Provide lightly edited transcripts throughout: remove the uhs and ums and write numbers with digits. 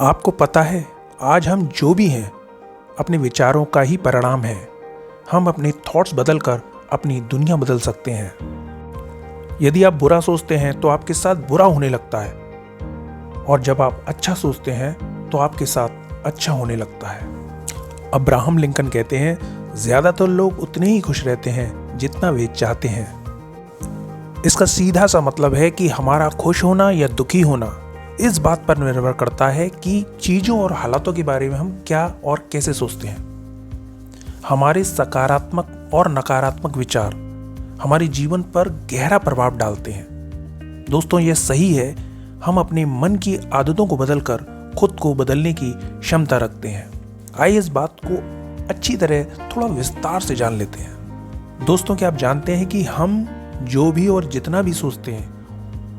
आपको पता है, आज हम जो भी हैं अपने विचारों का ही परिणाम है। हम अपने थॉट्स बदलकर अपनी दुनिया बदल सकते हैं। यदि आप बुरा सोचते हैं तो आपके साथ बुरा होने लगता है, और जब आप अच्छा सोचते हैं तो आपके साथ अच्छा होने लगता है। अब्राहम लिंकन कहते हैं, ज्यादातर लोग उतने ही खुश रहते हैं जितना वे चाहते हैं। इसका सीधा सा मतलब है कि हमारा खुश होना या दुखी होना इस बात पर निर्भर करता है कि चीजों और हालातों के बारे में हम क्या और कैसे सोचते हैं। हमारे सकारात्मक और नकारात्मक विचार हमारे जीवन पर गहरा प्रभाव डालते हैं। दोस्तों, यह सही है, हम अपने मन की आदतों को बदलकर खुद को बदलने की क्षमता रखते हैं। आइए इस बात को अच्छी तरह थोड़ा विस्तार से जान लेते हैं। दोस्तों, क्या आप जानते हैं कि हम जो भी और जितना भी सोचते हैं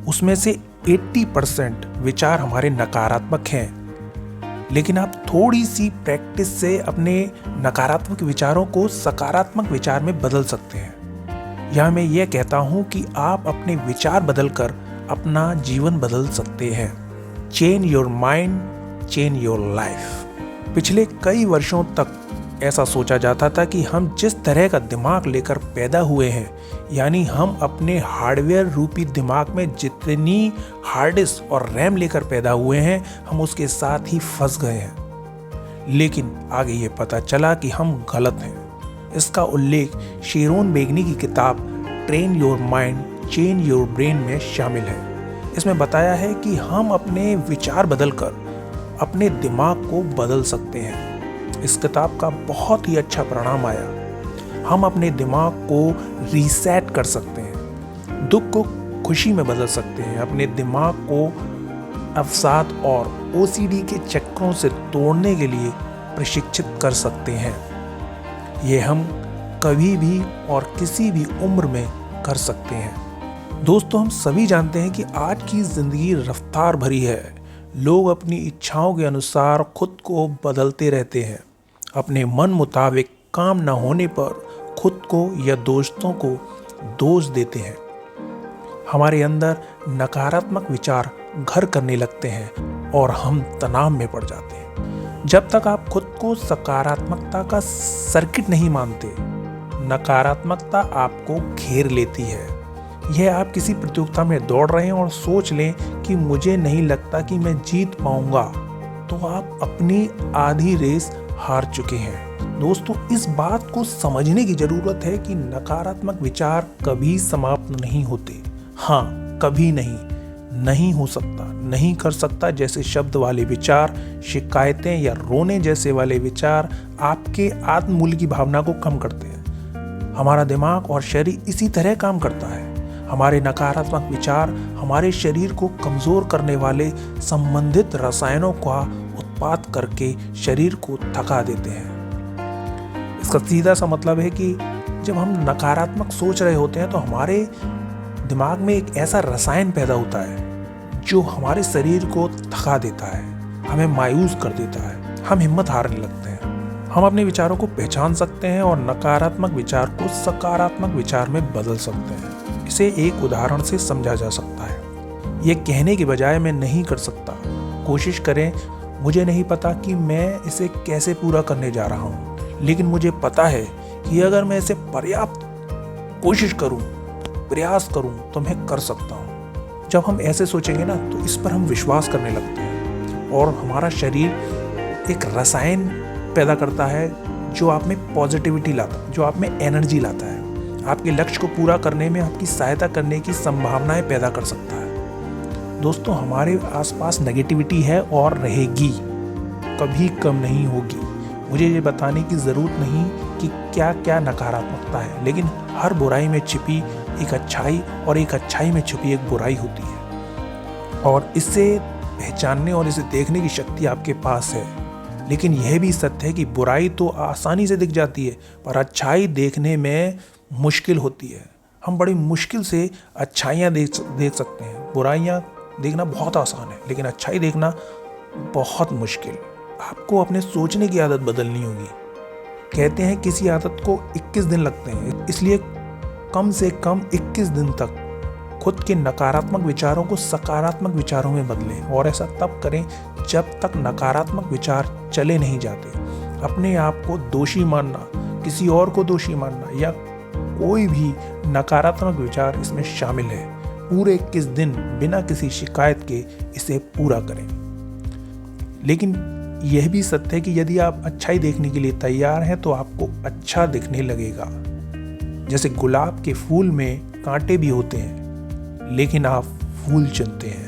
उसमें से 80% विचार हमारे नकारात्मक हैं। लेकिन आप थोड़ी सी प्रैक्टिस से अपने नकारात्मक विचारों को सकारात्मक विचार में बदल सकते हैं। यह मैं यह कहता हूं कि आप अपने विचार बदलकर अपना जीवन बदल सकते हैं। Change your mind, change your life. पिछले कई वर्षों तक ऐसा सोचा जाता था कि हम जिस तरह का दिमाग लेकर पैदा हुए हैं, यानी हम अपने हार्डवेयर रूपी दिमाग में जितनी हार्ड डिस्क और रैम लेकर पैदा हुए हैं, हम उसके साथ ही फंस गए हैं। लेकिन आगे ये पता चला कि हम गलत हैं। इसका उल्लेख शेरोन बेगनी की किताब train your mind change your brain में शामिल है। इसमें बताया है कि हम अपने विचार बदलकर अपने दिमाग को बदल सकते हैं। इस किताब का बहुत ही अच्छा परिणाम आया। हम अपने दिमाग को रीसेट कर सकते हैं, दुख को खुशी में बदल सकते हैं, अपने दिमाग को अवसाद और ओसीडी के चक्रों से तोड़ने के लिए प्रशिक्षित कर सकते हैं। ये हम कभी भी और किसी भी उम्र में कर सकते हैं। दोस्तों, हम सभी जानते हैं कि आज की जिंदगी रफ्तार भरी है। लोग अपनी इच्छाओं के अनुसार खुद को बदलते रहते हैं। अपने मन मुताबिक काम न होने पर खुद को या दोस्तों को दोष देते हैं। हमारे अंदर नकारात्मक विचार घर करने लगते हैं और हम तनाव में पड़ जाते हैं। जब तक आप खुद को सकारात्मकता का सर्किट नहीं मानते, नकारात्मकता आपको घेर लेती है। यह आप किसी प्रतियोगिता में दौड़ रहे हैं और सोच लें कि मुझे नहीं लगता कि मैं जीत पाऊंगा, तो आप अपनी आधी रेस हार चुके हैं। दोस्तों, इस बात को समझने की जरूरत है कि नकारात्मक विचार कभी समाप्त नहीं होते। हाँ, कभी नहीं हो सकता, नहीं कर सकता जैसे शब्द वाले विचार, शिकायतें या रोने जैसे वाले विचार आपके आत्ममूल्य की भावना को कम करते हैं। हमारा दिमाग और शरीर इसी तरह काम करता है। हमारे नकारात्मक विचार हमारे शरीर को कमजोर करने वाले संबंधित रसायनों का उत्पाद करके शरीर को थका देते हैं। इसका सीधा सा मतलब है कि जब हम नकारात्मक सोच रहे होते हैं तो हमारे दिमाग में एक ऐसा रसायन पैदा होता है जो हमारे शरीर को थका देता है, हमें मायूस कर देता है, हम हिम्मत हारने लगते हैं। हम अपने विचारों को पहचान सकते हैं और नकारात्मक विचार को सकारात्मक विचार में बदल सकते हैं। इसे एक उदाहरण से समझा जा सकता है। ये कहने के बजाय मैं नहीं कर सकता, कोशिश करें, मुझे नहीं पता कि मैं इसे कैसे पूरा करने जा रहा हूँ, लेकिन मुझे पता है कि अगर मैं इसे पर्याप्त कोशिश करूँ, प्रयास करूँ तो मैं कर सकता हूँ। जब हम ऐसे सोचेंगे ना, तो इस पर हम विश्वास करने लगते हैं और हमारा शरीर एक रसायन पैदा करता है जो आप में पॉजिटिविटी लाता है, जो आप में एनर्जी लाता है, आपके लक्ष्य को पूरा करने में आपकी सहायता करने की संभावनाएं पैदा कर सकता है। दोस्तों, हमारे आसपास नेगेटिविटी है और रहेगी, कभी कम नहीं होगी। मुझे ये बताने की ज़रूरत नहीं कि क्या क्या नकारात्मकता है, लेकिन हर बुराई में छिपी एक अच्छाई और एक अच्छाई में छुपी एक बुराई होती है, और इसे पहचानने और इसे देखने की शक्ति आपके पास है। लेकिन यह भी सत्य है कि बुराई तो आसानी से दिख जाती है, पर अच्छाई देखने में मुश्किल होती है। हम बड़ी मुश्किल से अच्छाइयाँ देख सकते हैं। बुराइयाँ देखना बहुत आसान है, लेकिन अच्छाई देखना बहुत मुश्किल। आपको अपने सोचने की आदत बदलनी होगी। कहते हैं किसी आदत को 21 दिन लगते हैं, इसलिए कम से कम 21 दिन तक खुद के नकारात्मक विचारों को सकारात्मक विचारों में बदलें, और ऐसा तब करें जब तक नकारात्मक विचार चले नहीं जाते। अपने आप को दोषी मानना, किसी और को दोषी मानना या कोई भी नकारात्मक विचार इसमें शामिल है। पूरे 21 दिन बिना किसी शिकायत के इसे पूरा करें। लेकिन यह भी सत्य है कि यदि आप अच्छाई देखने के लिए तैयार हैं तो आपको अच्छा दिखने लगेगा। जैसे गुलाब के फूल में कांटे भी होते हैं, लेकिन आप फूल चुनते हैं।